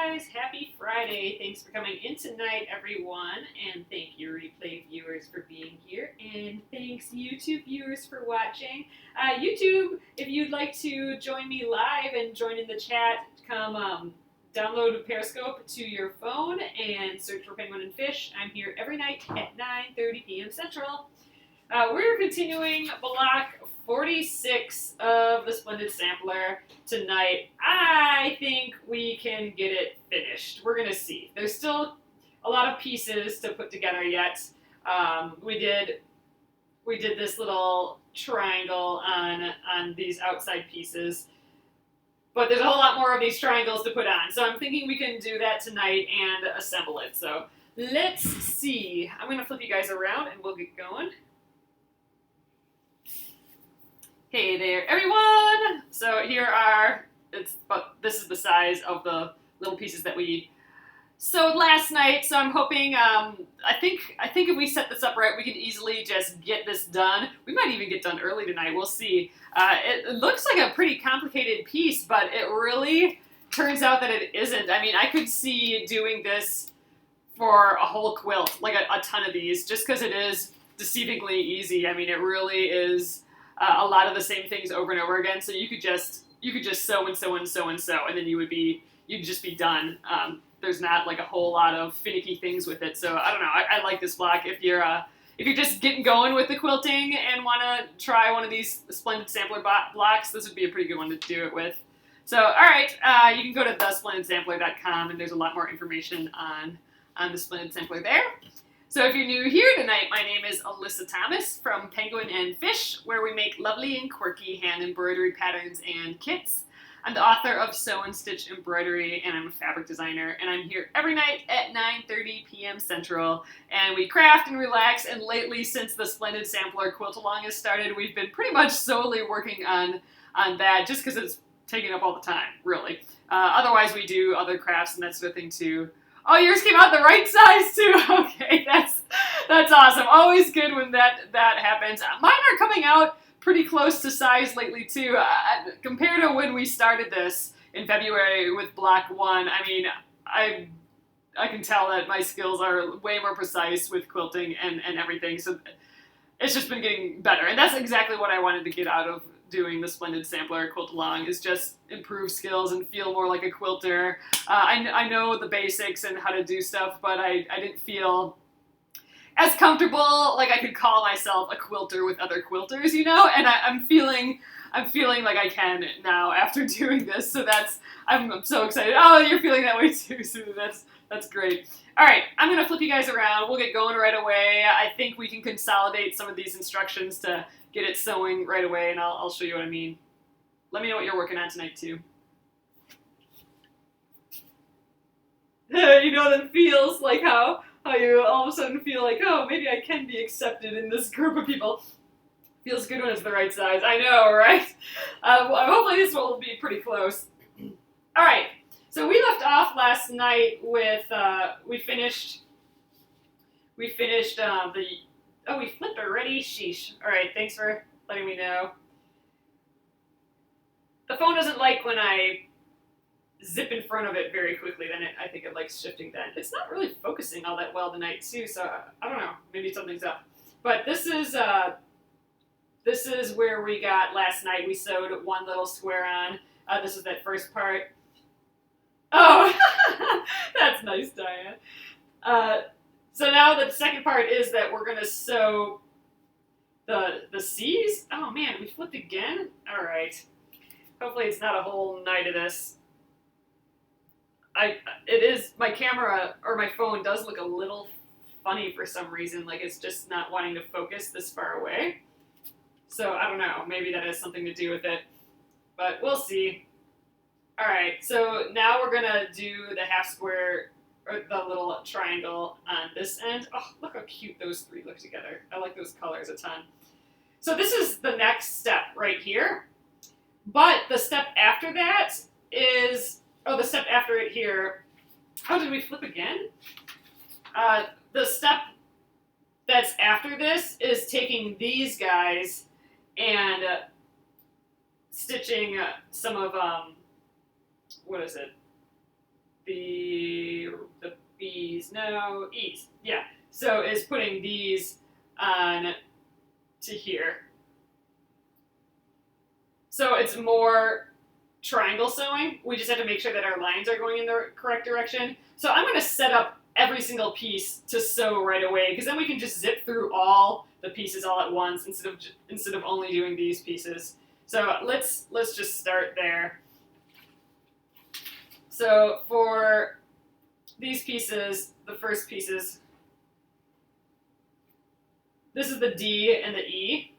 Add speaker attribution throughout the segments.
Speaker 1: guys, happy Friday. Thanks for coming in tonight, everyone. And thank you, replay viewers, for being here. And thanks, YouTube viewers, for watching. YouTube, if you'd like to join me live and join in the chat, come download Periscope to your phone and search for Penguin and Fish. I'm here every night at 9:30 p.m. Central. We're continuing block 46 of the Splendid Sampler tonight. I think we can get it finished. We're gonna see. There's still a lot of pieces to put together yet. We did this little triangle on these outside pieces, but there's a whole lot more of these triangles to put on. So I'm thinking we can do that tonight and assemble it. So let's see. I'm gonna flip you guys around and we'll get going. Hey there, everyone! So here are, this is the size of the little pieces that we sewed last night. So I'm hoping, I think if we set this up right, we can easily just get this done. We might even get done early tonight, we'll see. It looks like a pretty complicated piece, but it really turns out that it isn't. I mean, I could see doing this for a whole quilt, like a ton of these, just because it is deceivingly easy. I mean, it really is a lot of the same things over and over again. So you could just sew and sew and sew and sew, and then you'd just be done. There's not like a whole lot of finicky things with it. So I don't know. I like this block. If you're just getting going with the quilting and want to try one of these Splendid Sampler blocks, this would be a pretty good one to do it with. So all right, you can go to thesplendidsampler.com, and there's a lot more information on the Splendid Sampler there. So if you're new here tonight, my name is Alyssa Thomas from Penguin and Fish, where we make lovely and quirky hand embroidery patterns and kits. I'm the author of Sew and Stitch Embroidery, and I'm a fabric designer, and I'm here every night at 9:30 p.m. Central, and we craft and relax, and lately, since the Splendid Sampler Quilt-Along has started, we've been pretty much solely working on that, just because it's taking up all the time, really. Otherwise, we do other crafts and that sort of thing, too. Oh, yours came out the right size too. Okay, that's awesome. Always good when that happens. Mine are coming out pretty close to size lately too. Compared to when we started this in February with block 1, I mean, I can tell that my skills are way more precise with quilting and everything. So it's just been getting better, and that's exactly what I wanted to get out of doing the Splendid Sampler Quilt-Along, is just improve skills and feel more like a quilter. I know the basics and how to do stuff, but I didn't feel as comfortable, like I could call myself a quilter with other quilters, you know? And I'm feeling like I can now after doing this, so I'm so excited. Oh, you're feeling that way too, so that's great. All right, I'm gonna flip you guys around. We'll get going right away. I think we can consolidate some of these instructions to get it sewing right away, and I'll show you what I mean. Let me know what you're working on tonight, too. You know, that feels like how you all of a sudden feel like, oh, maybe I can be accepted in this group of people. Feels good when it's the right size. I know, right? Hopefully this one will be pretty close. All right, so we left off last night with, we finished the... Oh, we flipped already? Sheesh. All right, thanks for letting me know. The phone doesn't like when I zip in front of it very quickly, then I think it likes shifting then. It's not really focusing all that well tonight, too, so I don't know. Maybe something's up. But this is where we got last night. We sewed one little square on. This is that first part. Oh, that's nice, Diane. So now the second part is that we're going to sew the C's. Oh man, we flipped again? All right. Hopefully it's not a whole night of this. My camera or my phone does look a little funny for some reason, like it's just not wanting to focus this far away. So I don't know, maybe that has something to do with it, but we'll see. All right, so now we're going to do the half square, or the little triangle on this end. Oh, look how cute those three look together. I like those colors a ton. So this is the next step right here. But the step after that is, the step after it here, how did we flip again? The step that's after this is taking these guys and stitching some of, what is it? the B's, no, E's, yeah. So is putting these on to here. So it's more triangle sewing. We just have to make sure that our lines are going in the correct direction. So I'm going to set up every single piece to sew right away, because then we can just zip through all the pieces all at once instead of only doing these pieces. So let's just start there. So for these pieces, the first pieces, this is the D and the E.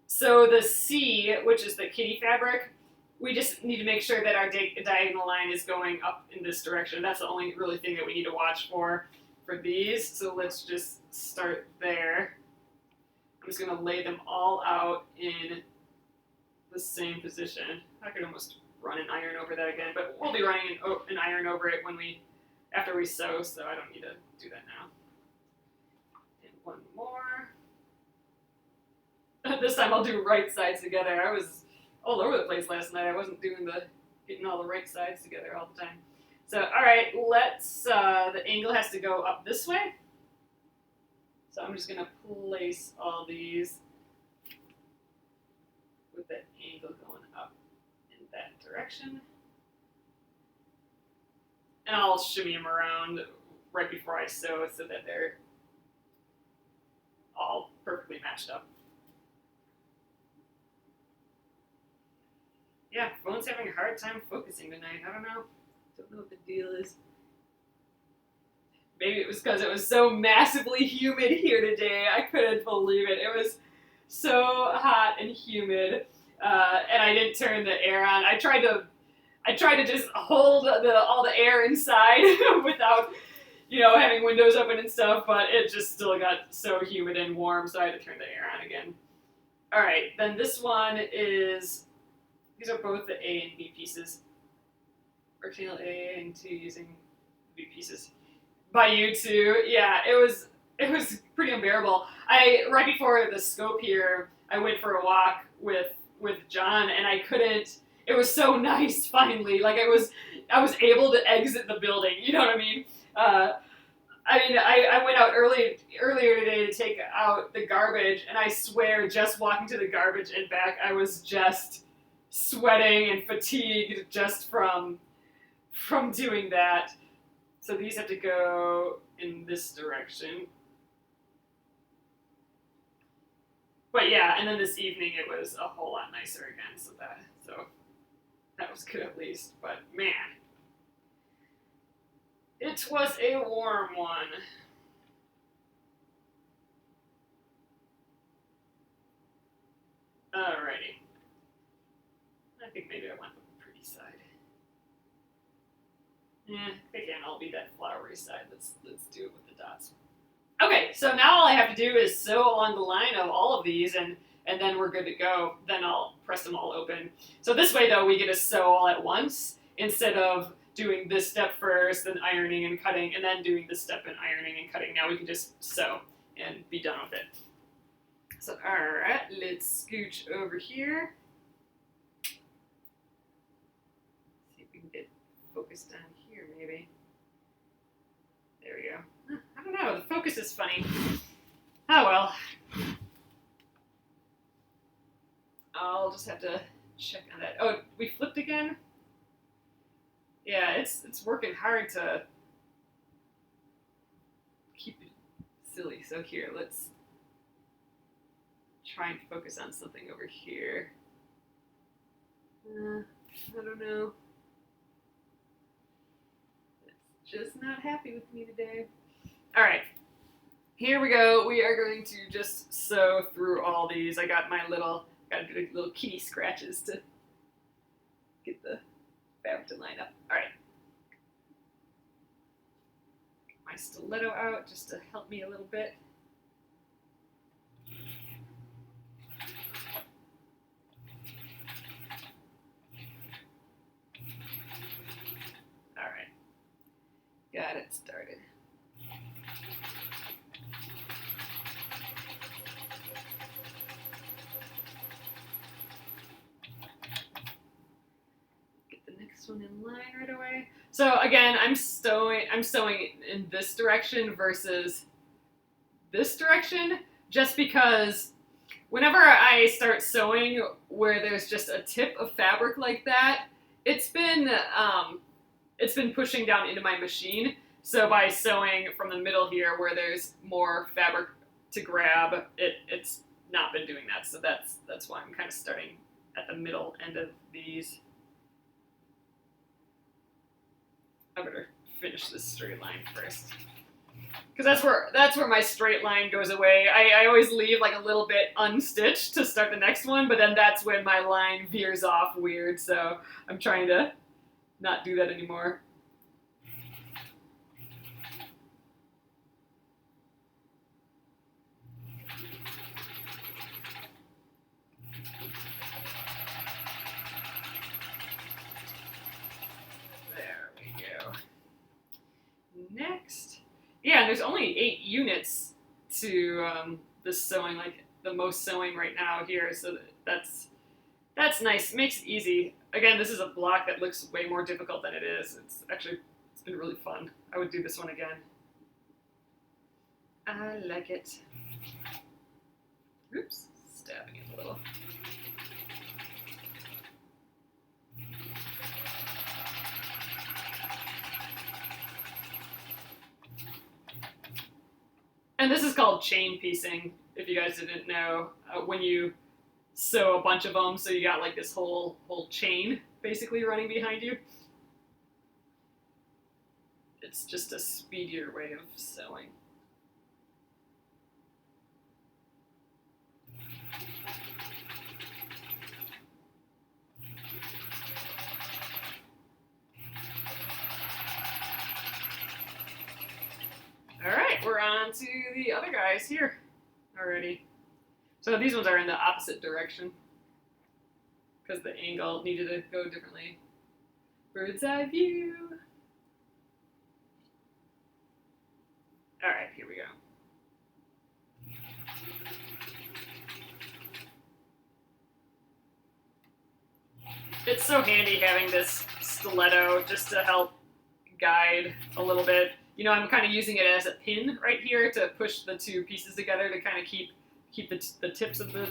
Speaker 1: So the C, which is the kitty fabric, we just need to make sure that our diagonal line is going up in this direction. That's the only really thing that we need to watch for these. So let's just start there. I'm just going to lay them all out in the same position. I could almost run an iron over that again, but we'll be running an iron over it after we sew, so I don't need to do that now. And one more. This time I'll do right sides together. I was all over the place last night. I wasn't getting all the right sides together all the time. So, all right, the angle has to go up this way. So I'm just going to place all these with that angle going up in that direction. And I'll shimmy them around right before I sew so that they're all perfectly matched up. Yeah, phone's having a hard time focusing tonight. I don't know. Don't know what the deal is. Maybe it was because it was so massively humid here today. I couldn't believe it. It was so hot and humid, and I didn't turn the air on. I tried to just hold all the air inside without, having windows open and stuff, but it just still got so humid and warm, so I had to turn the air on again. All right, then this one is. These are both the A and B pieces. Rectangle A and 2 using B pieces. By you too. Yeah, it was pretty unbearable. Right before the scope here, I went for a walk with John, and I couldn't. It was so nice finally. Like I was able to exit the building. You know what I mean? I went out earlier today to take out the garbage, and I swear, just walking to the garbage and back, I was just sweating and fatigued just from doing that. So these have to go in this direction. But yeah, and then this evening it was a whole lot nicer again, so that was good at least. But man, it was a warm one. Alrighty. I think maybe I went with the pretty side. Yeah, again, I'll be that flowery side. Let's do it with the dots. Okay, so now all I have to do is sew along the line of all of these, and then we're good to go. Then I'll press them all open. So this way, though, we get to sew all at once instead of doing this step first, then ironing and cutting, and then doing this step and ironing and cutting. Now we can just sew and be done with it. So, all right, let's scooch over here. See if we can get focused down here, maybe. There we go. I don't know, the focus is funny. Oh well. I'll just have to check on that. Oh, we flipped again? Yeah, it's working hard to keep it silly. So here, let's try and focus on something over here. I don't know. It's just not happy with me today. All right, here we go. We are going to just sew through all these. I got my little kitty scratches to get the fabric to line up. All right. Get my stiletto out just to help me a little bit. All right. Got it started. one in line right away. So again, I'm sewing in this direction versus this direction, just because whenever I start sewing where there's just a tip of fabric like that, it's been pushing down into my machine. So by sewing from the middle here where there's more fabric to grab, it's not been doing that. So that's why I'm kind of starting at the middle end of these. I better finish this straight line first, because that's where my straight line goes away. I always leave like a little bit unstitched to start the next one, but then that's when my line veers off weird, so I'm trying to not do that anymore. Next. Yeah, and there's only 8 units to this sewing, like the most sewing right now here, so that's nice. Makes it easy. Again, this is a block that looks way more difficult than it is. It's been really fun. I would do this one again. I like it. Oops, stabbing it a little. And this is called chain piecing, if you guys didn't know. When you sew a bunch of them, so you got like this whole chain basically running behind you. It's just a speedier way of sewing. Alright, we're on to the other guys here already. So these ones are in the opposite direction because the angle needed to go differently. Bird's eye view. Alright, here we go. It's so handy having this stiletto just to help guide a little bit. You know, I'm kind of using it as a pin right here to push the 2 pieces together to kind of keep the tips of the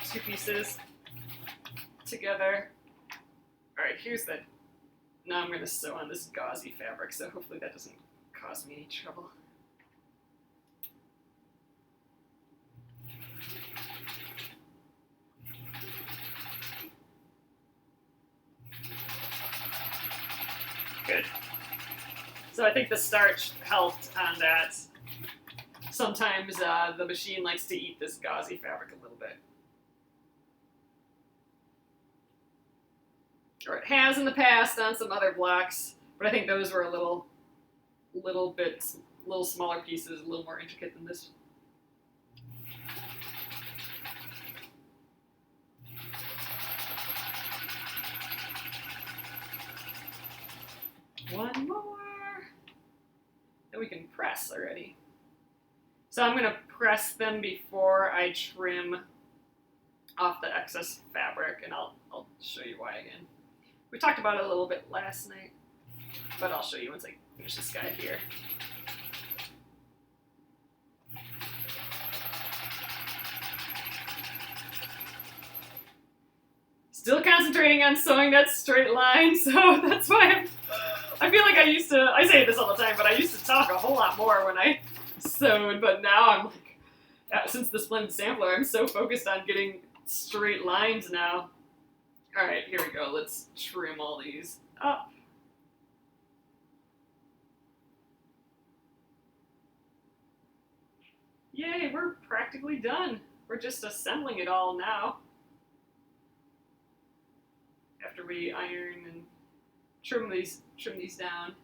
Speaker 1: 2 pieces together. All right, now I'm going to sew on this gauzy fabric, so hopefully that doesn't cause me any trouble. Good. So I think the starch helped on that. Sometimes the machine likes to eat this gauzy fabric a little bit. Or it has in the past on some other blocks, but I think those were a little smaller pieces, a little more intricate than this. One more. Then we can press already. So I'm going to press them before I trim off the excess fabric, and I'll show you why again. We talked about it a little bit last night, but I'll show you once I finish this guy here. Still concentrating on sewing that straight line, so that's why I feel like I say this all the time, but I used to talk a whole lot more when I sewed, but now I'm like, since the Splendid Sampler, I'm so focused on getting straight lines now. All right, here we go. Let's trim all these up. Yay, we're practically done. We're just assembling it all now. After we iron and trim these down.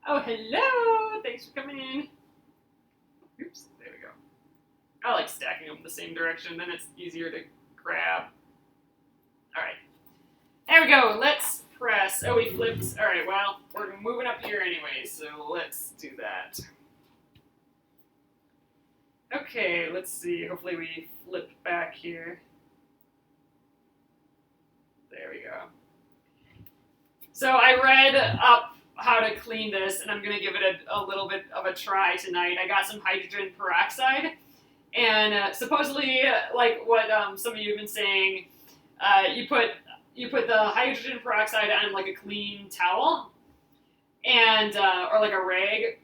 Speaker 1: Oh, hello! Thanks for coming in. Oops, there we go. I like stacking them the same direction, then it's easier to grab. All right, there we go. Let's press. Oh, we flipped. All right, well, we're moving up here anyway, so let's do that. Okay, let's see. Hopefully we flip back here. There we go. So I read up how to clean this, and I'm going to give it a little bit of a try tonight. I got some hydrogen peroxide, and supposedly, like what some of you have been saying, you put the hydrogen peroxide on like a clean towel, and or like a rag,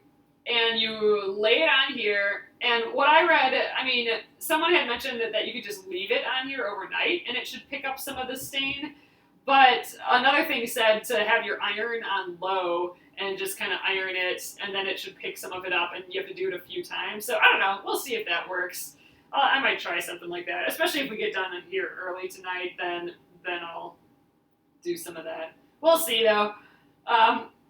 Speaker 1: and you lay it on here. And what I read, I mean, someone had mentioned that you could just leave it on here overnight, and it should pick up some of the stain. But another thing said to have your iron on low and just kind of iron it, and then it should pick some of it up, and you have to do it a few times. So I don't know. We'll see if that works. I might try something like that, especially if we get done here early tonight. Then I'll do some of that. We'll see though.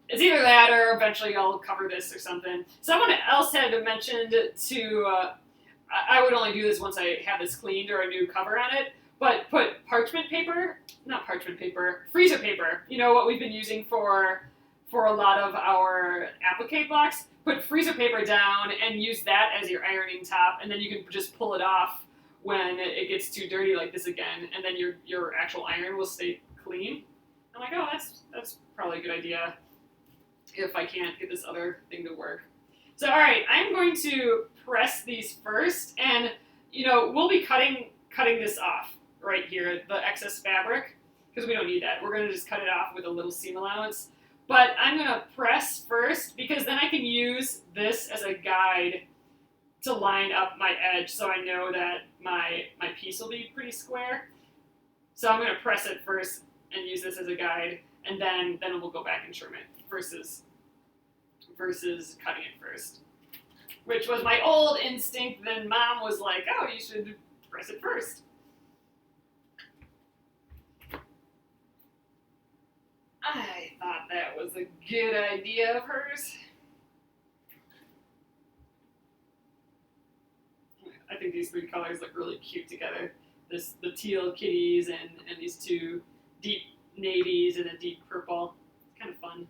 Speaker 1: It's either that or eventually I'll cover this or something. Someone else had mentioned I would only do this once I have this cleaned or a new cover on it. But put freezer paper. You know what we've been using for a lot of our applique blocks. Put freezer paper down and use that as your ironing top, and then you can just pull it off when it gets too dirty like this again, and then your actual iron will stay clean. I'm like, oh, that's probably a good idea if I can't get this other thing to work. So all right, I'm going to press these first, and we'll be cutting this off right here, the excess fabric, because we don't need that. We're going to just cut it off with a little seam allowance. But I'm going to press first, because then I can use this as a guide to line up my edge, so I know that my piece will be pretty square. So I'm going to press it first and use this as a guide, and then we'll go back and trim it versus cutting it first, which was my old instinct. Then Mom was like, oh, you should press it first. I thought that was a good idea of hers. I think these three colors look really cute together. The teal kitties and these two deep navies and a deep purple. It's kind of fun.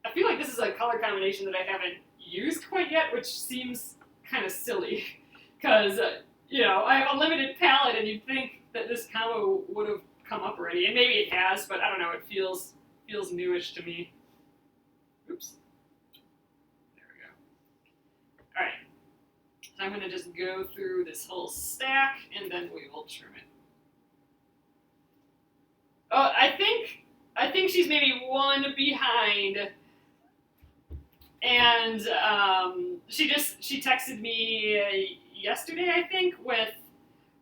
Speaker 1: I feel like this is a color combination that I haven't used quite yet, which seems kind of silly, because I have a limited palette, and you'd think that this combo would have come up already, and maybe it has, but I don't know. It feels newish to me. Oops. There we go. All right. So I'm going to just go through this whole stack, and then we will trim it. Oh, I think she's maybe one behind. And she texted me yesterday, I think, with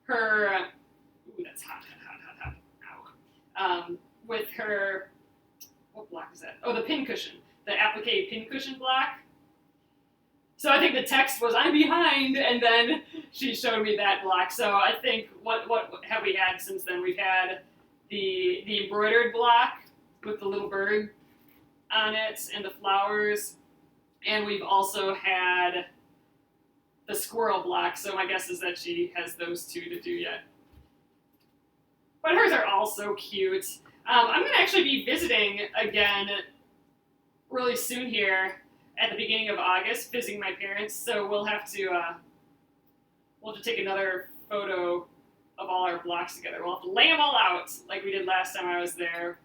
Speaker 1: her. Ooh, that's hot. Ow. With her. What block is that? Oh, the pin cushion, the applique pin cushion block. So I think the text was, I'm behind, and then she showed me that block. So I think what have we had since then? We've had the embroidered block with the little bird on it and the flowers. And we've also had the squirrel block, so my guess is that she has those two to do yet. But hers are all so cute. I'm going to actually be visiting again really soon here at the beginning of August, visiting my parents, so we'll have to take another photo of all our blocks together. We'll have to lay them all out like we did last time I was there.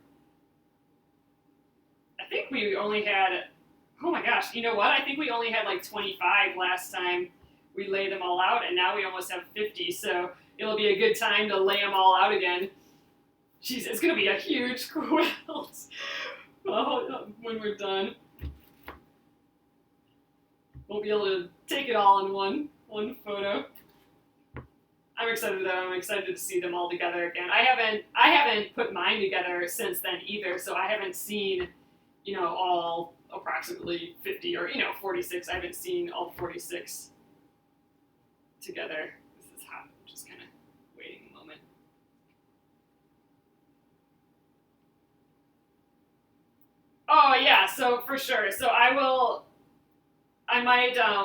Speaker 1: I think we only had... Oh my gosh, you know what? I think we only had like 25 last time we laid them all out, and now we almost have 50, so it'll be a good time to lay them all out again. Jeez, it's going to be a huge quilt when we're done. We'll be able to take it all in one photo. I'm excited though. I'm excited to see them all together again. I haven't put mine together since then either, so I haven't seen, all approximately 50 or 46. I haven't seen all 46 together. This is hot. I'm just kind of waiting a moment. Oh yeah, so for sure. So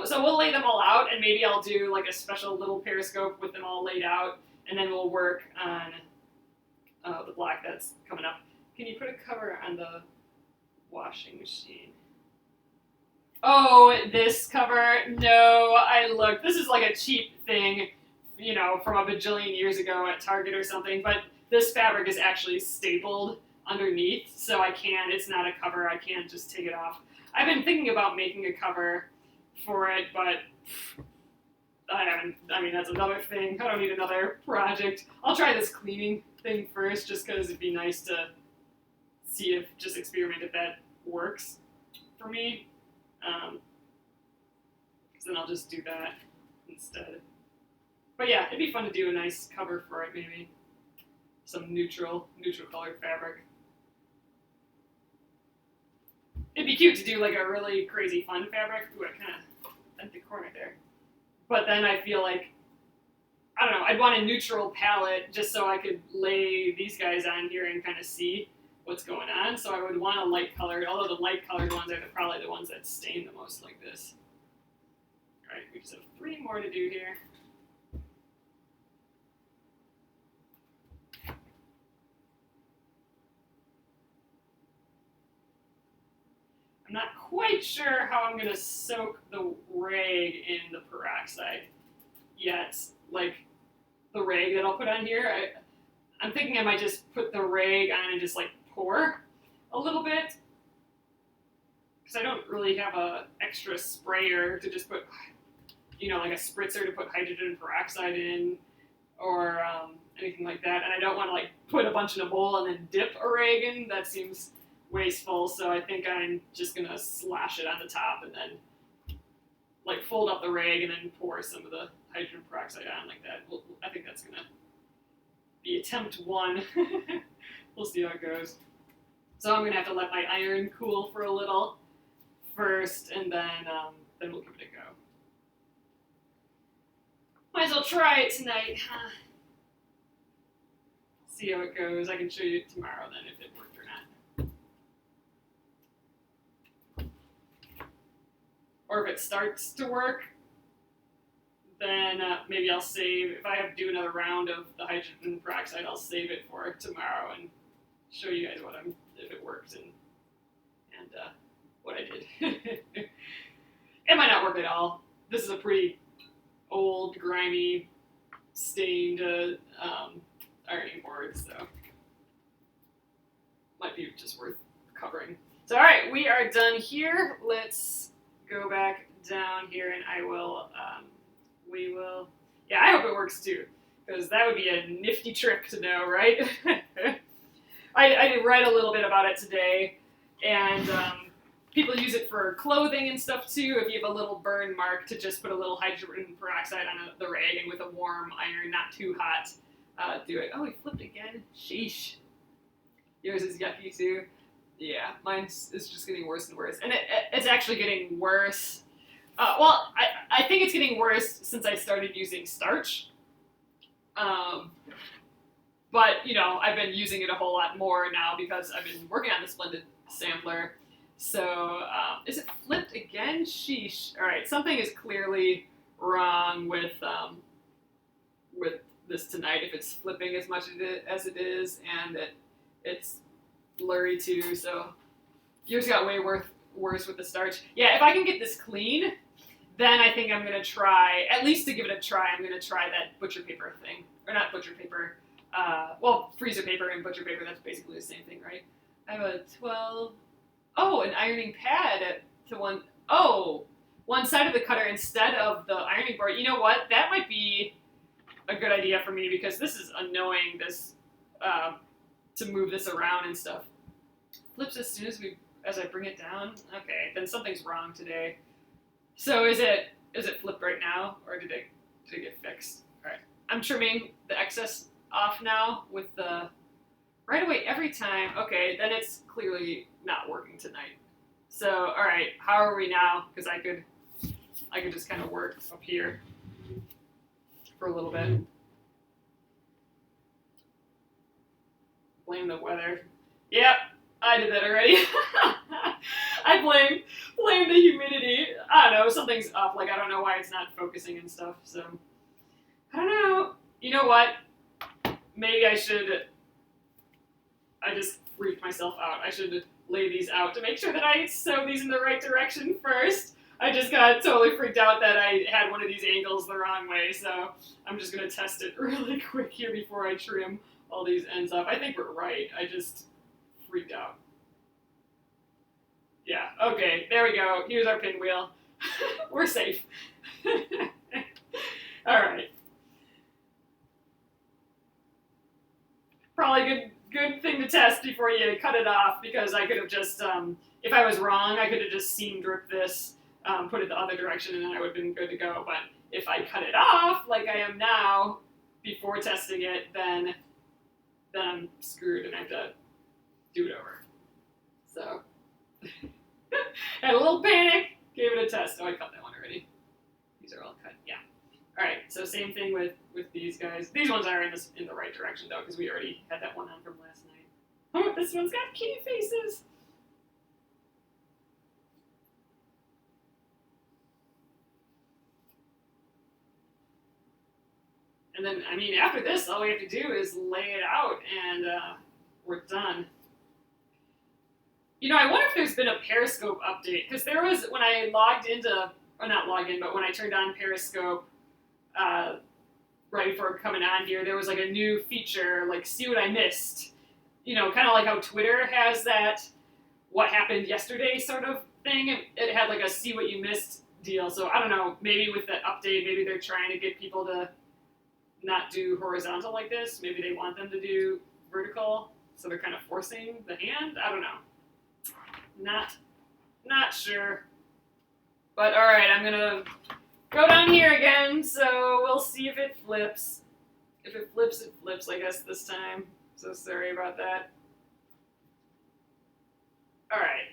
Speaker 1: so we'll lay them all out, and maybe I'll do like a special little Periscope with them all laid out, and then we'll work on the block that's coming up. Can you put a cover on the washing machine? Oh, this cover? No, I looked. This is like a cheap thing, you know, from a bajillion years ago at Target or something, but this fabric is actually stapled underneath, so it's not a cover, I can't just take it off. I've been thinking about making a cover for it, but I haven't. I mean, that's another thing. I don't need another project. I'll try this cleaning thing first, just because it'd be nice to see if, just experiment if that works for me. Because then I'll just do that instead. But yeah, it'd be fun to do a nice cover for it, maybe. Some neutral colored fabric. It'd be cute to do like a really crazy fun fabric. Ooh, I kind of bent the corner there. But then I feel like, I don't know, I'd want a neutral palette just so I could lay these guys on here and kind of see what's going on. So I would want a light colored, although the light colored ones are probably the ones that stain the most like this. All right, we just have 3 more to do here. I'm not quite sure how I'm going to soak the rag in the peroxide yet. Like the rag that I'll put on here, I'm thinking I might just put the rag on and just like pour a little bit. Because I don't really have a extra sprayer to just put, you know, like a spritzer to put hydrogen peroxide in or anything like that. And I don't want to like put a bunch in a bowl and then dip a rag in. That seems wasteful, so I think I'm just gonna slash it on the top and then like fold up the rag and then pour some of the hydrogen peroxide on like that. I think that's gonna be attempt 1. We'll see how it goes. So I'm gonna have to let my iron cool for a little first, and then we'll give it a go. Might as well try it tonight, huh? See how it goes. I can show you tomorrow then if it worked or not. Or if it starts to work, then maybe I'll save, if I have to do another round of the hydrogen peroxide, I'll save it for tomorrow and show you guys if it works and what I did. It might not work at all. This is a pretty old, grimy, stained ironing board, so might be just worth covering. So all right, we are done here. Let's go back down here and yeah, I hope it works too, because that would be a nifty trick to know, right? I did write a little bit about it today, and people use it for clothing and stuff too. If you have a little burn mark, to just put a little hydrogen peroxide on the rag and with a warm iron, not too hot, do it. Oh, he flipped again. Sheesh. Yours is yucky too. Yeah, mine is just getting worse and worse. And it's actually getting worse. Well, I think it's getting worse since I started using starch. But, you know, I've been using it a whole lot more now because I've been working on the Splendid Sampler. So, is it flipped again? Sheesh. All right, something is clearly wrong with this tonight if it's flipping as much as it is, and it's blurry too, so yours got way worse with the starch. Yeah, if I can get this clean, then I think I'm going to try, at least to give it a try, I'm going to try that butcher paper thing. Or not butcher paper, well, freezer paper and butcher paper, that's basically the same thing, right? I have a 12, oh, an ironing pad to one side of the cutter instead of the ironing board. You know what, that might be a good idea for me, because this is annoying, to move this around and stuff. Flips as soon as I bring it down. Okay, then something's wrong today. So is it flipped right now, or did it get fixed? All right, I'm trimming the excess off now with the right away every time. Okay, then it's clearly not working tonight. So all right, how are we now? Because I could just kind of work up here for a little bit. Blame the weather. Yep, I did that already. I blame the humidity. I don't know, something's up. Like, I don't know why it's not focusing and stuff. So, I don't know. You know what? Maybe I just freaked myself out. I should lay these out to make sure that I sew these in the right direction first. I just got totally freaked out that I had one of these angles the wrong way, so I'm just going to test it really quick here before I trim all these ends up. I think we're right. I just freaked out. Yeah, okay, there we go. Here's our pinwheel. We're safe. All right. Probably good thing to test before you cut it off, because I could have just, if I was wrong, I could have just seam dripped this, put it the other direction, and then I would have been good to go. But if I cut it off like I am now before testing it, then I'm screwed and I have to do it over. So, had a little panic, gave it a test. Oh, I cut that one already. These are all cut, yeah. All right, so same thing with these guys. These ones are in the right direction, though, because we already had that one on from last night. Oh, this one's got kitty faces. And then, I mean, after this, all we have to do is lay it out, and we're done. You know, I wonder if there's been a Periscope update, because there was, when I logged into, or not logged in, but when I turned on Periscope, right before coming on here, there was like a new feature, like see what I missed. You know, kind of like how Twitter has that what happened yesterday sort of thing. It had like a see what you missed deal. So I don't know, maybe with the update, maybe they're trying to get people to not do horizontal like this. Maybe they want them to do vertical, so they're kind of forcing the hand. I don't know. Not sure. But all right, I'm gonna go down here again, so we'll see if it flips. If it flips, it flips, I guess, this time. So sorry about that. All right,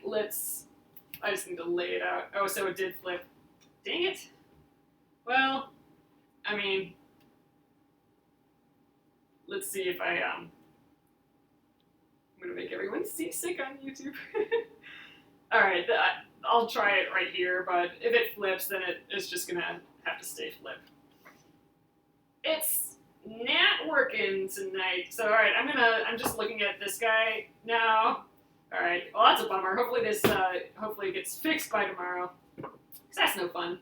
Speaker 1: I just need to lay it out. Oh, so it did flip. Dang it. Well, I mean, let's see if I'm gonna make everyone seasick on YouTube. All right, I'll try it right here, but if it flips, then it's just gonna have to stay flip. It's not working tonight. So all right, I'm just looking at this guy now. All right, well that's a bummer. Hopefully hopefully it gets fixed by tomorrow, because that's no fun.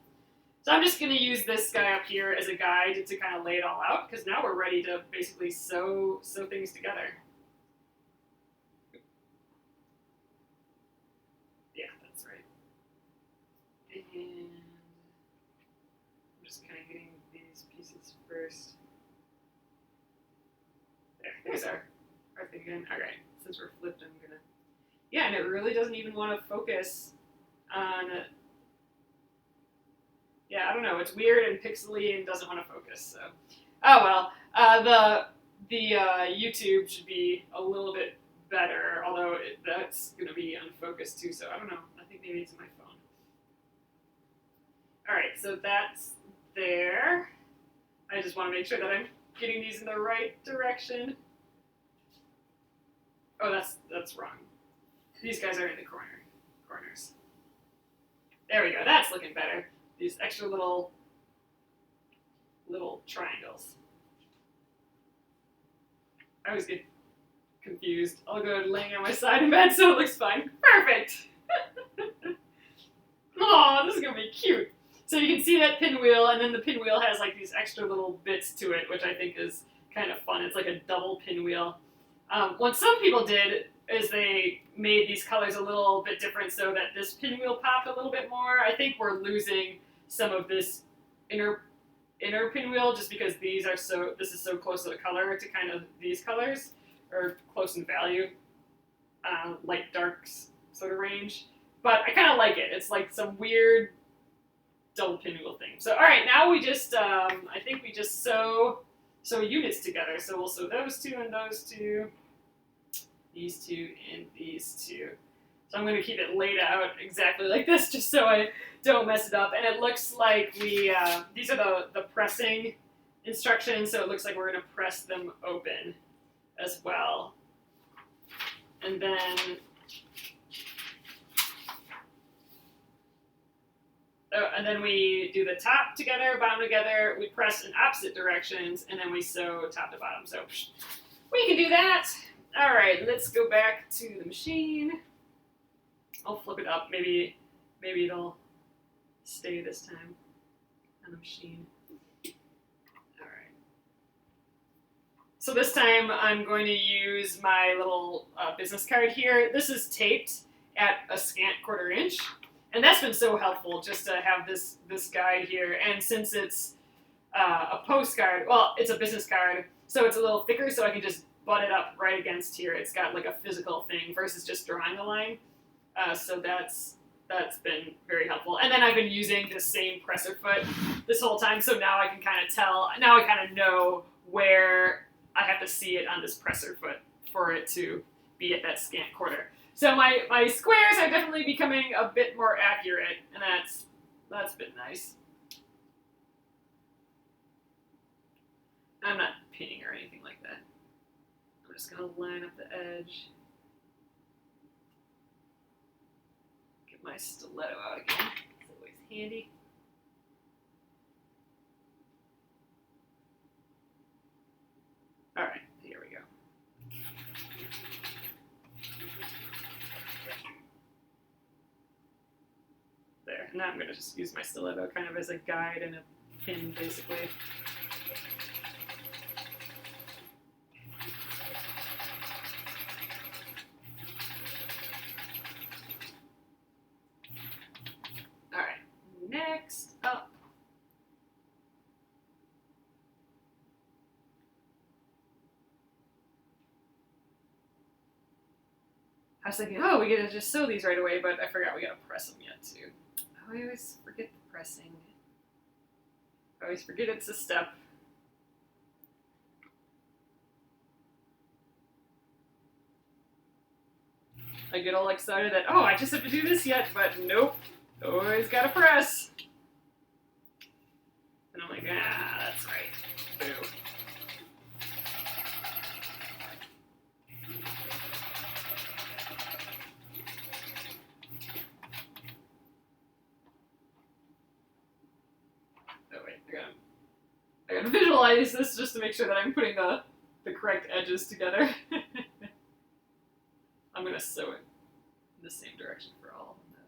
Speaker 1: So I'm just gonna use this guy up here as a guide to kind of lay it all out, because now we're ready to basically sew things together. Yeah, that's right. And I'm just kind of getting these pieces first. There's our thing again. All right, since we're flipped, I'm gonna. Yeah, and it really doesn't even want to focus on. Yeah, I don't know. It's weird and pixely and doesn't want to focus. So, oh well. The YouTube should be a little bit better, although that's gonna be unfocused too. So I don't know. I think maybe it's my phone. All right, so that's there. I just want to make sure that I'm getting these in the right direction. Oh, that's wrong. These guys are in the corners. There we go. That's looking better. These extra little triangles. I always get confused. I'll go laying on my side in bed so it looks fine. Perfect. Oh, this is gonna be cute. So you can see that pinwheel, and then the pinwheel has like these extra little bits to it, which I think is kind of fun. It's like a double pinwheel. What some people did is they made these colors a little bit different so that this pinwheel popped a little bit more. I think we're losing some of this inner pinwheel just because this is so close to the color to kind of these colors, or close in value, light darks sort of range. But I kind of like it. It's like some weird double pinwheel thing. So all right, now we just I think we just sew units together. So we'll sew those two and those two, these two and these two. So I'm going to keep it laid out exactly like this just so I don't mess it up. And it looks like these are the pressing instructions, so it looks like we're going to press them open as well. And then we do the top together, bottom together, we press in opposite directions, and then we sew top to bottom. So we can do that. All right, let's go back to the machine. I'll flip it up. Maybe it'll stay this time on the machine. All right. So this time I'm going to use my little business card here. This is taped at a scant 1/4 inch. And that's been so helpful just to have this guide here. And since it's a postcard, well, it's a business card, so it's a little thicker, so I can just butt it up right against here. It's got like a physical thing versus just drawing a line. So that's been very helpful. And then I've been using this same presser foot this whole time, so now I can kind of tell, now I kind of know where I have to see it on this presser foot for it to be at that scant 1/4. So my squares are definitely becoming a bit more accurate, and that's been nice. I'm not pinning or anything like that. I'm just gonna line up the edge. Get my stiletto out again. It's always handy. All right, here we go. There. Now I'm going to just use my stiletto kind of as a guide and a pin, basically. All right. Next up. I was thinking, oh, we get to just sew these right away, but I forgot we got to press them yet, too. I always forget the pressing. I always forget it's a step. I get all excited that, oh, I just have to do this yet, but nope. Always gotta press. And I'm like, ah, that's right. Boo. I gotta visualize this just to make sure that I'm putting the correct edges together. I'm gonna sew it in the same direction for all of them.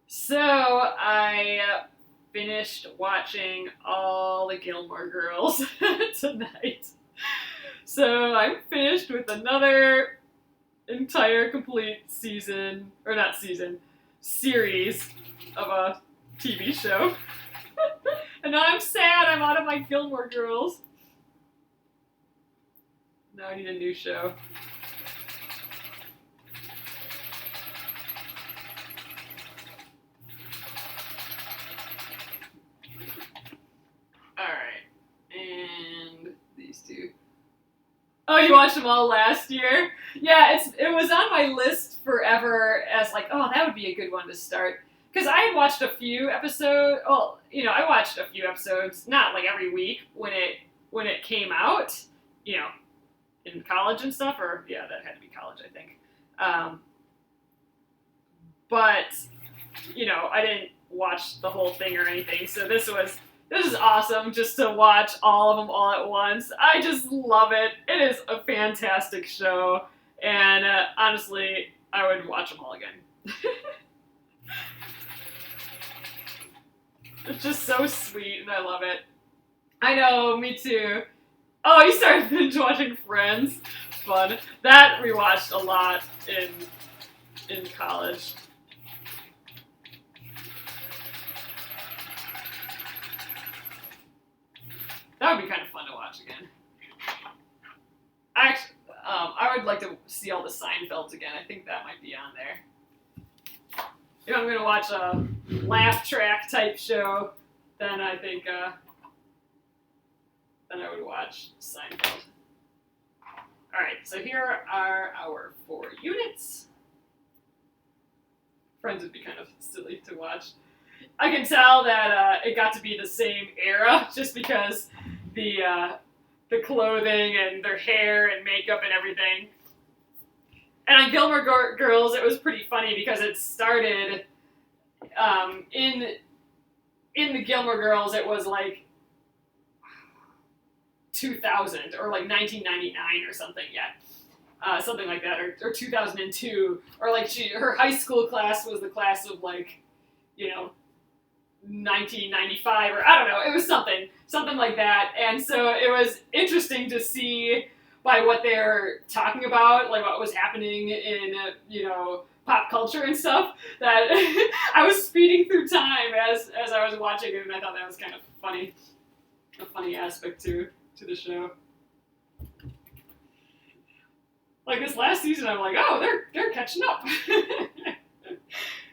Speaker 1: So I finished watching all the Gilmore Girls tonight. So I'm finished with another entire complete season, or not season, series of a TV show. And now I'm sad I'm out of my Gilmore Girls. Now I need a new show. Alright, and these two. Oh, you watched them all last year? Yeah, it was on my list forever as like, oh, that would be a good one to start. Because I had watched a few episodes, well, you know, I watched a few episodes, not like every week when it came out, you know, in college and stuff, or yeah, that had to be college, I think. But, you know, I didn't watch the whole thing or anything, so this is awesome just to watch all of them all at once. I just love it. It is a fantastic show, and honestly, I would watch them all again. It's just so sweet, and I love it. I know, me too. Oh, you started binge watching Friends. Fun. That we watched a lot in college. That would be kind of fun to watch again. Actually, I would like to see all the Seinfelds again. I think that might be on there. If I'm going to watch a laugh track type show, then I think then I would watch Seinfeld. Alright, so here are our 4 units. Friends would be kind of silly to watch. I can tell that it got to be the same era just because the clothing and their hair and makeup and everything. And on Gilmore Girls, it was pretty funny because it started in the Gilmore Girls. It was like 2000 or like 1999 or something yet. Something like that, or 2002, or like her high school class was the class of like, 1995, or I don't know, it was something like that. And so it was interesting to see by what they're talking about, like what was happening in, pop culture and stuff, that I was speeding through time as I was watching it, and I thought that was kind of funny, a funny aspect to the show. Like this last season, I'm like, oh, they're catching up,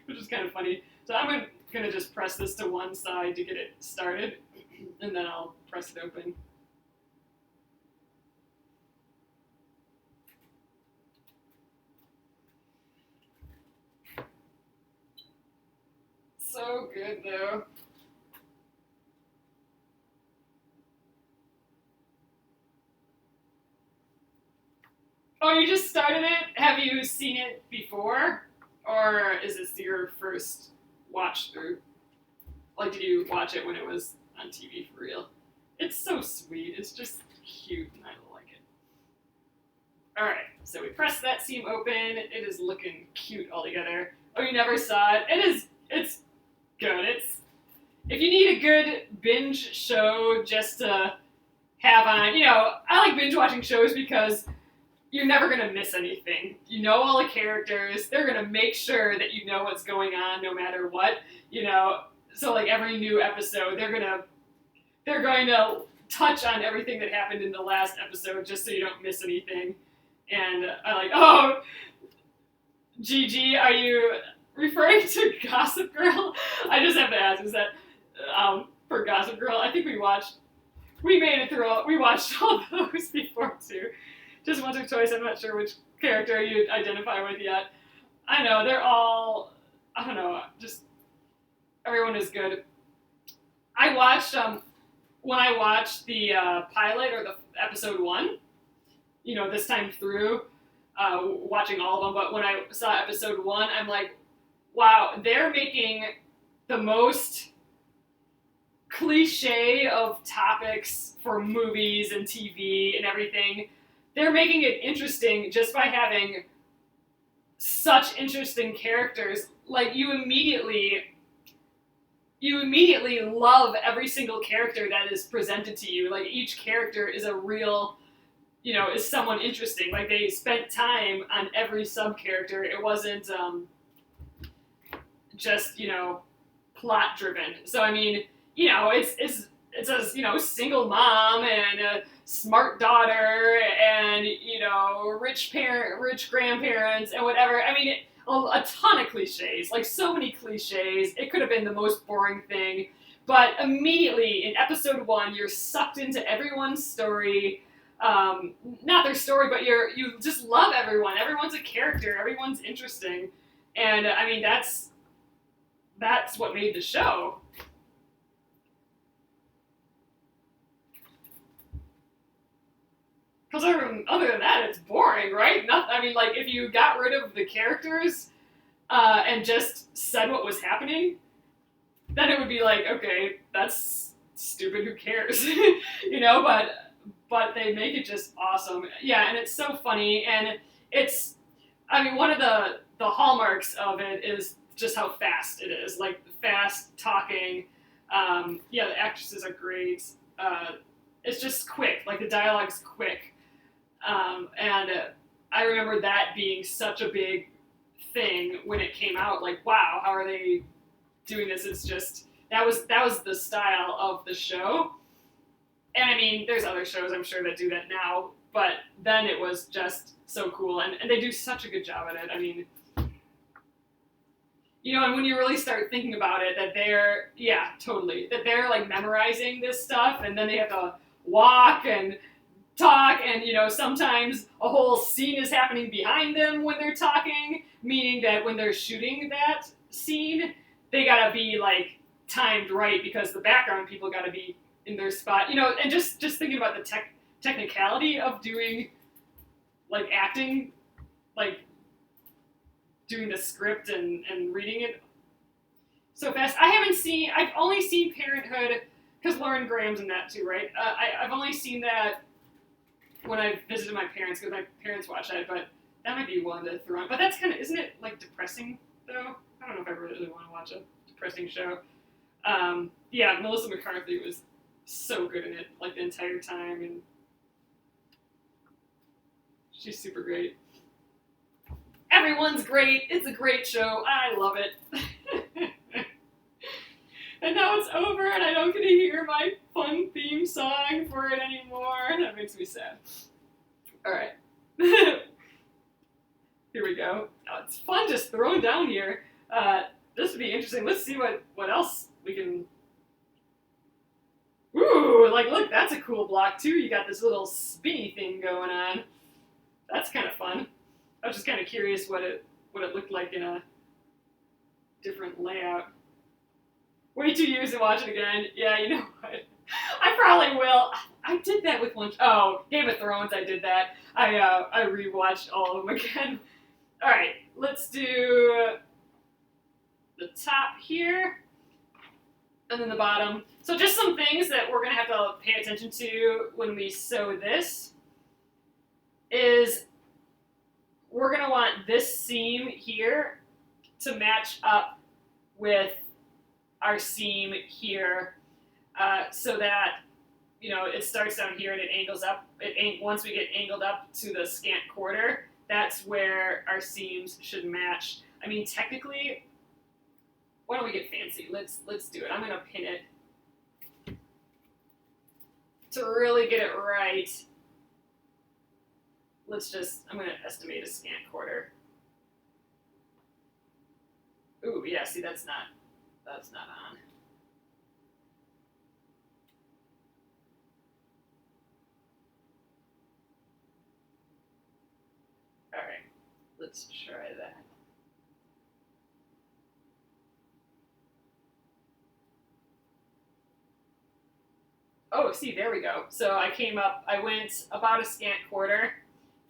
Speaker 1: which is kind of funny. So I'm gonna just press this to one side to get it started, and then I'll press it open. So good though. Oh, you just started it? Have you seen it before? Or is this your first watch through? Like, did you watch it when it was on TV for real? It's so sweet. It's just cute, and I like it. Alright, so we press that seam open. It is looking cute altogether. Oh, you never saw it? It's good. If you need a good binge show just to have on, I like binge watching shows because you're never going to miss anything. You know all the characters. They're going to make sure that you know what's going on no matter what, So like every new episode, they're going to touch on everything that happened in the last episode just so you don't miss anything. And I like, oh, Gigi, are you referring to Gossip Girl? I just have to ask, is that for Gossip Girl? I think we made it through we watched all those before too. Just once or twice, I'm not sure which character you identify with yet. I know, they're all, I don't know, just, everyone is good. I watched, when I watched the pilot, or the episode 1, this time through, watching all of them, but when I saw episode 1, I'm like, wow, they're making the most cliche of topics for movies and TV and everything. They're making it interesting just by having such interesting characters. Like, you immediately love every single character that is presented to you. Like, each character is a real, is someone interesting. Like, they spent time on every sub-character. It wasn't just, plot driven. So, I mean, it's a, single mom and a smart daughter and, rich grandparents and whatever. I mean, a ton of cliches, like so many cliches. It could have been the most boring thing, but immediately in episode 1, you're sucked into everyone's story. Not their story, but you just love everyone. Everyone's a character. Everyone's interesting. And I mean, that's what made the show. Because other than that, it's boring, right? If you got rid of the characters and just said what was happening, then it would be like, okay, that's stupid, who cares? But they make it just awesome. Yeah, and it's so funny, and it's, one of the hallmarks of it is just how fast it is, like fast talking. The actresses are great. It's just quick, like the dialogue's quick. And I remember that being such a big thing when it came out. Like, wow, how are they doing this? It's just, that was the style of the show. And I mean, there's other shows I'm sure that do that now, but then it was just so cool. And they do such a good job at it. I mean, and when you really start thinking about it, that they're like memorizing this stuff, and then they have to walk and talk, and sometimes a whole scene is happening behind them when they're talking, meaning that when they're shooting that scene, they gotta be like timed right because the background people gotta be in their spot, and just thinking about the technicality of doing like acting, like doing the script and reading it so fast. I've only seen Parenthood because Lauren Graham's in that too, right? I've only seen that when I visited my parents, because my parents watch that, but that might be one to throw on. But that's kind of, isn't it like depressing though? I don't know if I really want to watch a depressing show. Yeah, Melissa McCarthy was so good in it, like the entire time, and she's super great. Everyone's great. It's a great show. I love it. And now it's over, and I don't get to hear my fun theme song for it anymore. That makes me sad. All right. Here we go. Oh, it's fun just throwing down here. This would be interesting. Let's see what else we can... Ooh, like, look, that's a cool block, too. You got this little spinny thing going on. That's kind of fun. I was just kind of curious what it looked like in a different layout. Wait 2 years to watch it again. Yeah, you know what? I probably will. I did that with one. Oh, Game of Thrones, I did that. I rewatched all of them again. All right, let's do the top here, and then the bottom. So just some things that we're gonna have to pay attention to when we sew this is we're gonna want this seam here to match up with our seam here, so that, you know, it starts down here and it angles up. Once we get angled up to the scant quarter, that's where our seams should match. I mean, technically, why don't we get fancy? Let's do it. I'm gonna pin it to really get it right. I'm gonna estimate a scant quarter. Ooh, yeah, see, that's not on. All right, let's try that. Oh, see, there we go. So I went about a scant quarter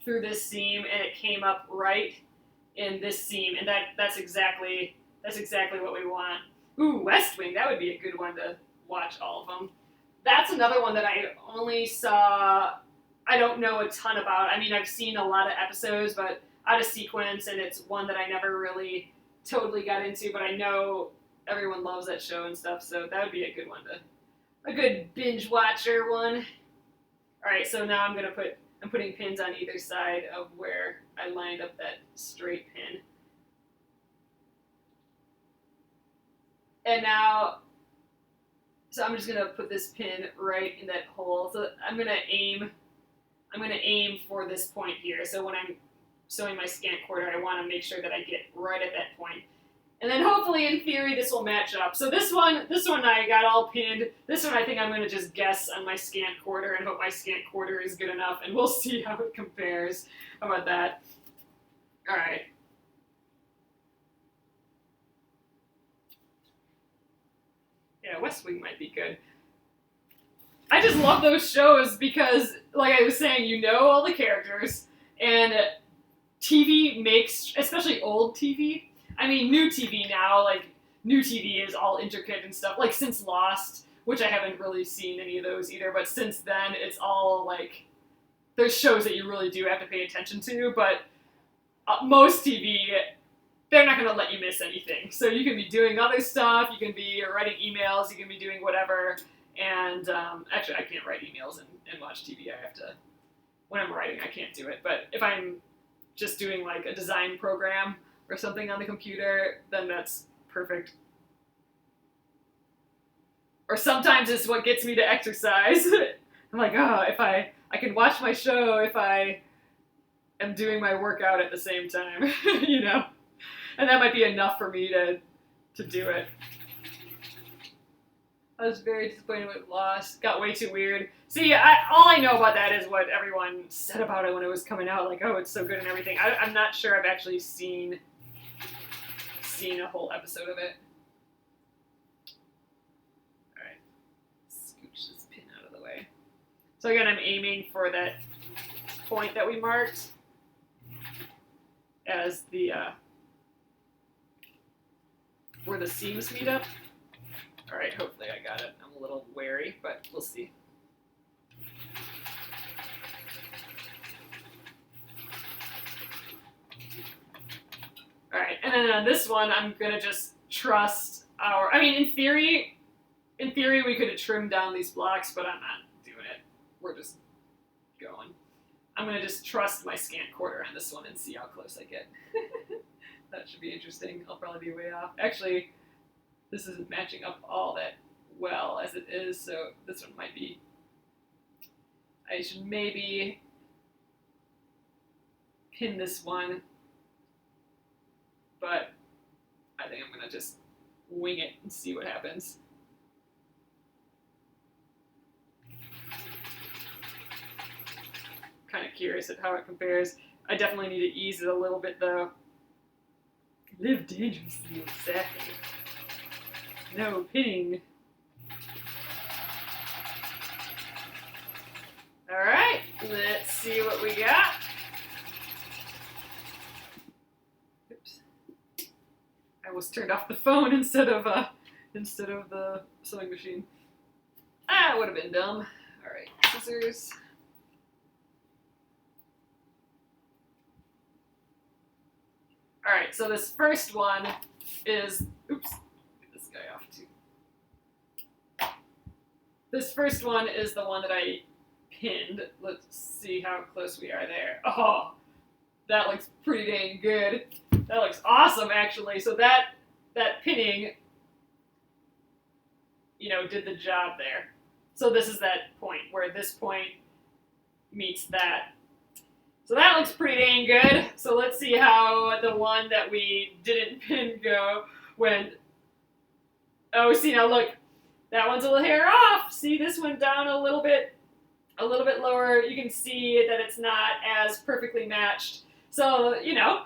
Speaker 1: through this seam, and it came up right in this seam, and that's exactly what we want. Ooh, West Wing, that would be a good one to watch all of them. That's another one that I only saw, I don't know a ton about. I mean, I've seen a lot of episodes, but out of sequence, and it's one that I never really totally got into, but I know everyone loves that show and stuff, so that would be a good one a good binge watcher one. All right, so now I'm putting pins on either side of where I lined up that straight pin. And now, so I'm just gonna put this pin right in that hole. So I'm gonna aim for this point here. So when I'm sewing my scant quarter, I want to make sure that I get right at that point. And then hopefully, in theory, this will match up. So this one I got all pinned. This one I think I'm gonna just guess on my scant quarter and hope my scant quarter is good enough, and we'll see how it compares. How about that? All right. Yeah, West Wing might be good. I just love those shows because, like I was saying, you know all the characters, and TV makes, especially old TV, I mean, new TV now, like, new TV is all intricate and stuff, like, since Lost, which I haven't really seen any of those either, but since then, it's all, like, there's shows that you really do have to pay attention to, but most TV, they're not going to let you miss anything. So you can be doing other stuff, you can be writing emails, you can be doing whatever, and actually I can't write emails and watch TV. I have to, when I'm writing, I can't do it. But if I'm just doing like a design program or something on the computer, then that's perfect. Or sometimes it's what gets me to exercise. I'm like, oh, if I can watch my show if I am doing my workout at the same time, you know? And that might be enough for me to do it. I was very disappointed with Lost. Got way too weird. See, all I know about that is what everyone said about it when it was coming out. Like, oh, it's so good and everything. I'm not sure I've actually seen a whole episode of it. All right, scooch this pin out of the way. So again, I'm aiming for that point that we marked as the where the seams meet up. All right, hopefully I got it. I'm a little wary, but we'll see. All right, and then on this one, I'm gonna just trust our, I mean, in theory we could have trimmed down these blocks, but I'm not doing it. We're just going. I'm gonna just trust my scant quarter on this one and see how close I get. That should be interesting. I'll probably be way off. Actually, this isn't matching up all that well as it is, so this one might be, I should maybe pin this one, but I think I'm gonna just wing it and see what happens. Kind of curious at how it compares. I definitely need to ease it a little bit though. Live dangerously, exactly. No pinning. Alright, let's see what we got. Oops. I almost turned off the phone instead of the sewing machine. Ah, it would have been dumb. Alright, scissors. Alright, so this first one is, oops, get this guy off too. This first one is the one that I pinned. Let's see how close we are there. Oh, that looks pretty dang good. That looks awesome, actually. So that pinning, you know, did the job there. So this is that point where this point meets that. So that looks pretty dang good. So let's see how the one that we didn't pin go when, oh, see now look, that one's a little hair off. See, this went down a little bit lower. You can see that it's not as perfectly matched. So, you know,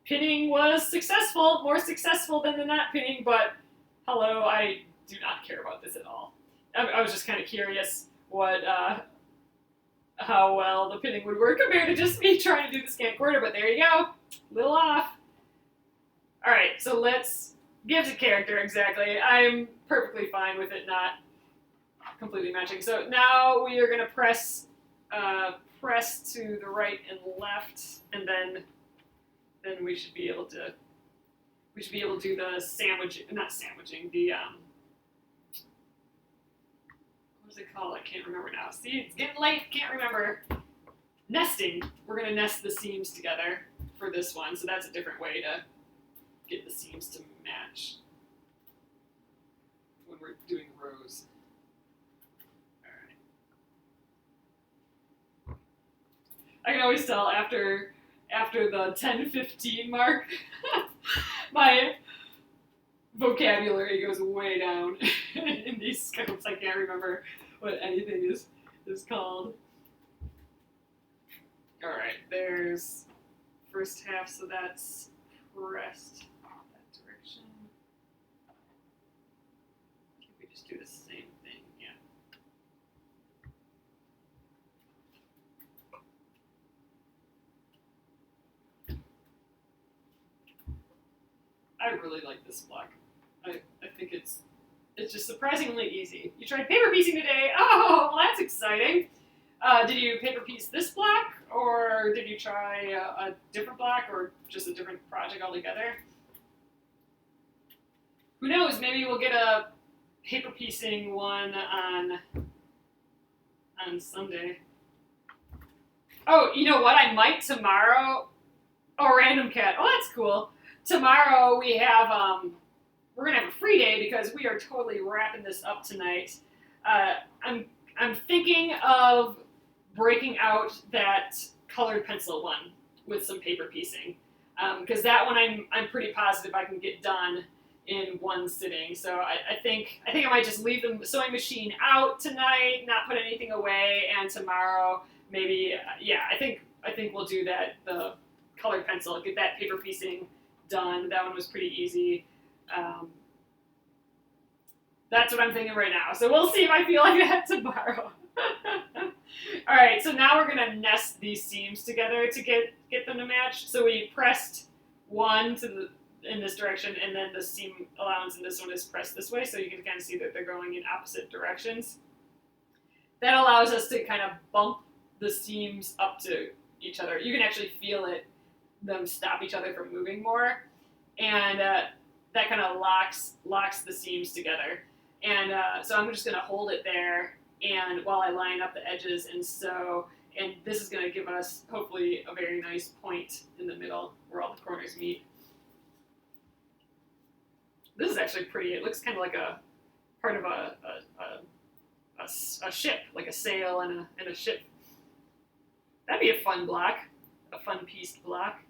Speaker 1: pinning was successful, more successful than the not pinning, but hello, I do not care about this at all. I was just kind of curious what, how well the pinning would work compared to just me trying to do the scant quarter, but there you go, little off. All right, so let's, gives it character, exactly. I'm perfectly fine with it not completely matching. So now we are gonna press to the right and left, and then we should be able to do the sandwich, not sandwiching, the what is it called? I can't remember now. See, it's getting late, can't remember. Nesting. We're gonna nest the seams together for this one, so that's a different way to get the seams to match when we're doing rows. Alright. I can always tell after the 10-15 mark, my vocabulary goes way down in these scopes. I can't remember what anything is called. Alright, there's first half, so that's pressed that direction. Can we just do the same thing? Yeah. I really like this block. I think it's just surprisingly easy. You tried paper piecing today. Oh, well, that's exciting. Did you paper piece this block, or did you try a different block, or just a different project altogether? Who knows? Maybe we'll get a paper piecing one on Sunday. Oh, you know what? I might tomorrow. Oh, random cat. Oh, that's cool. Tomorrow we have we're gonna have a free day because we are totally wrapping this up tonight. I'm thinking of breaking out that colored pencil one with some paper piecing, because that one I'm pretty positive I can get done in one sitting. So I think I might just leave the sewing machine out tonight, not put anything away, and tomorrow maybe I think we'll do that, the colored pencil, get that paper piecing done. That one was pretty easy. That's what I'm thinking right now. So we'll see if I feel like that tomorrow. All right, so now we're gonna nest these seams together to get them to match. So we pressed one to in this direction, and then the seam allowance in this one is pressed this way, so you can kind of see that they're going in opposite directions. That allows us to kind of bump the seams up to each other. You can actually feel them stop each other from moving more, and that kind of locks the seams together. And so I'm just going to hold it there, and while I line up the edges and sew, and this is going to give us hopefully a very nice point in the middle where all the corners meet. This is actually pretty. It looks kind of like a part of a ship, like a sail and a ship. That'd be a fun block, a fun pieced block.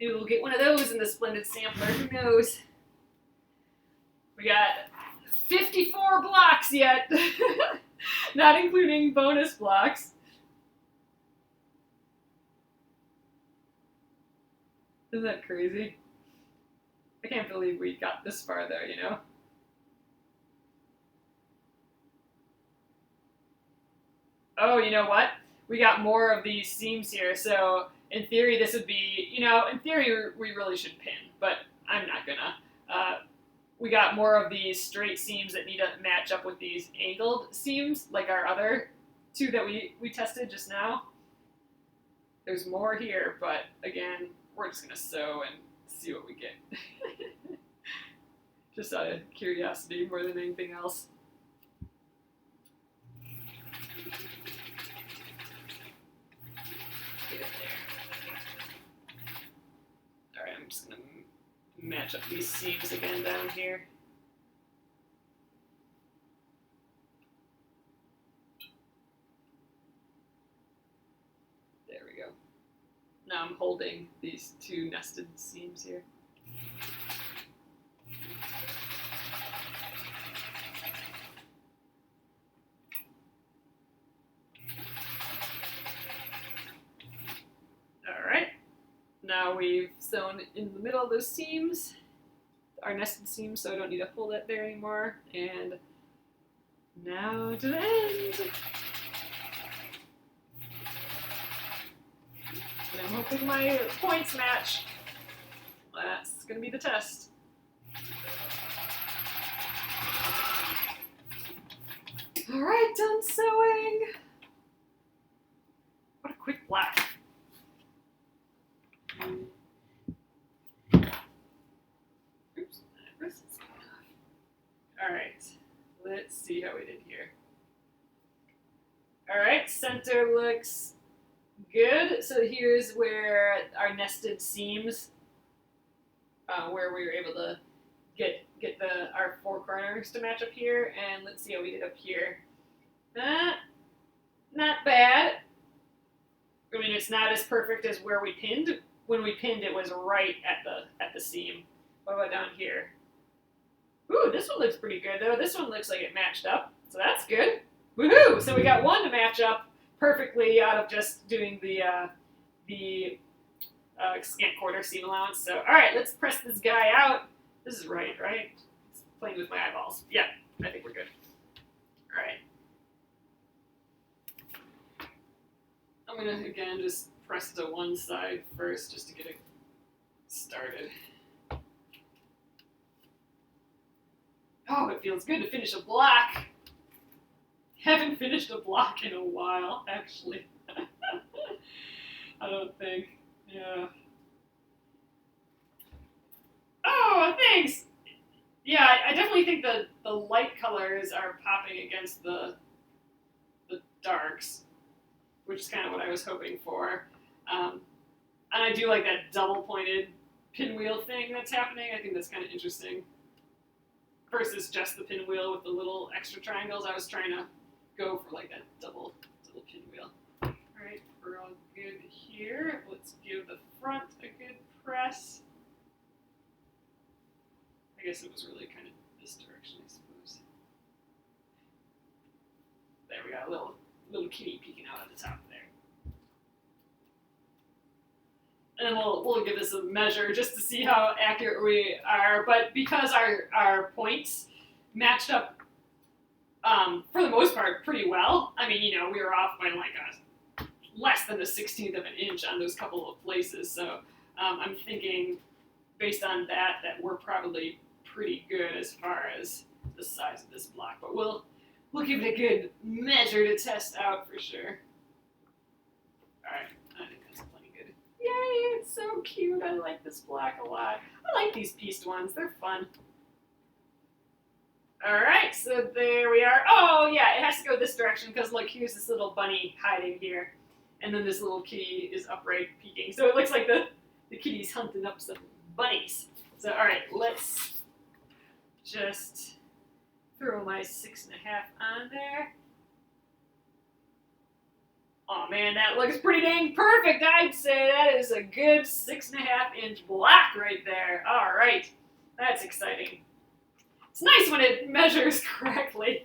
Speaker 1: Maybe we'll get one of those in the Splendid Sampler, who knows? We got 54 blocks yet, not including bonus blocks. Isn't that crazy? I can't believe we got this far though, you know? Oh, you know what? We got more of these seams here, so in theory this would be, you know, in theory we really should pin, but I'm not gonna. We got more of these straight seams that need to match up with these angled seams, like our other two that we tested just now. There's more here, but again, we're just gonna sew and see what we get. Just out of curiosity more than anything else. Get it there. Alright, I'm just gonna match up these seams again down here. There we go. Now I'm holding these two nested seams here. Alright, now we've sewn in the middle of those seams, our nested seams, so I don't need to hold it there anymore. And now to the end. And I'm hoping my points match. That's going to be the test. All right, done sewing. What a quick block. Oops, that wrist is coming off. All right, let's see how we did here. All right, center looks good. So here's where our nested seams, where we were able to get our four corners to match up here, and let's see how we did up here. Not bad. I mean, it's not as perfect as where we pinned. When we pinned, it was right at the seam. What about down here? Ooh, this one looks pretty good though. This one looks like it matched up, so that's good. Woohoo! So we got one to match up perfectly out of just doing the scant quarter seam allowance. So, all right, let's press this guy out. This is right? It's playing with my eyeballs. Yeah, I think we're good. All right. I'm gonna, again, just press to one side first just to get it started. Oh, it feels good to finish a block. Haven't finished a block in a while, actually. I don't think. Yeah. Oh, thanks! Yeah, I definitely think the light colors are popping against the darks, which is kind of what I was hoping for. And I do like that double-pointed pinwheel thing that's happening. I think that's kind of interesting. Versus just the pinwheel with the little extra triangles. I was trying to go for like that double pinwheel. Alright, we're all good here. Let's give the front a good press. I guess it was really kind of this direction, I suppose. There we got a little kitty peeking out at the top there. And then we'll give this a measure just to see how accurate we are. But because our points matched up for the most part pretty well. I mean, you know, we were off by like less than a 16th of an inch on those couple of places. So I'm thinking based on that we're probably pretty good as far as the size of this block. But we'll give it a good measure to test out for sure. All right, I think that's plenty good. Yay, it's so cute. I like this block a lot. I like these pieced ones. They're fun. All right, so there we are. Oh, yeah, it has to go this direction because, look, here's this little bunny hiding here. And then this little kitty is upright peeking. So it looks like the kitty's hunting up some bunnies. So, all right, let's just throw my 6.5 on there. Oh, man, that looks pretty dang perfect. I'd say that is a good 6.5-inch block right there. All right, that's exciting. It's nice when it measures correctly.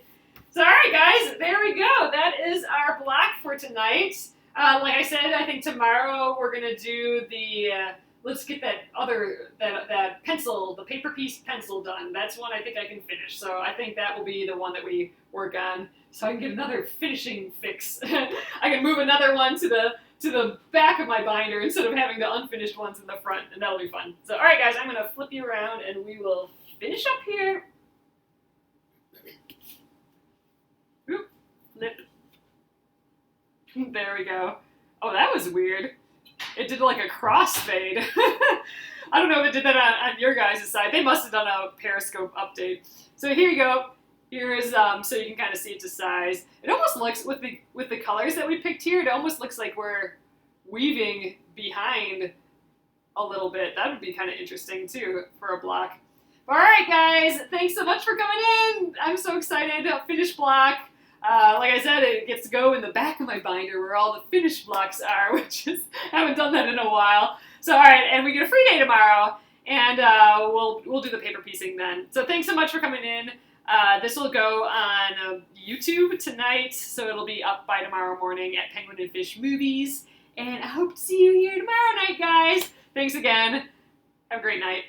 Speaker 1: So, all right, guys, there we go. That is our block for tonight. Like I said, I think tomorrow we're gonna do the. Let's get that pencil, the paper piece pencil done. That's one I think I can finish. So I think that will be the one that we work on, so I can get another finishing fix. I can move another one to the back of my binder instead of having the unfinished ones in the front, and that'll be fun. So, all right, guys, I'm gonna flip you around, and we will finish up here. Oop, flip. There we go. Oh, that was weird. It did like a crossfade. I don't know if it did that on your guys' side. They must have done a Periscope update. So here you go. Here's so you can kind of see it to size. It almost looks with the colors that we picked here. It almost looks like we're weaving behind a little bit. That would be kind of interesting too for a block. All right, guys. Thanks so much for coming in. I'm so excited. Finished block. Like I said, it gets to go in the back of my binder where all the finished blocks are, which is, I haven't done that in a while. So, all right, and we get a free day tomorrow, and we'll do the paper piecing then. So thanks so much for coming in. This will go on YouTube tonight, so it'll be up by tomorrow morning at Penguin and Fish Movies. And I hope to see you here tomorrow night, guys. Thanks again. Have a great night.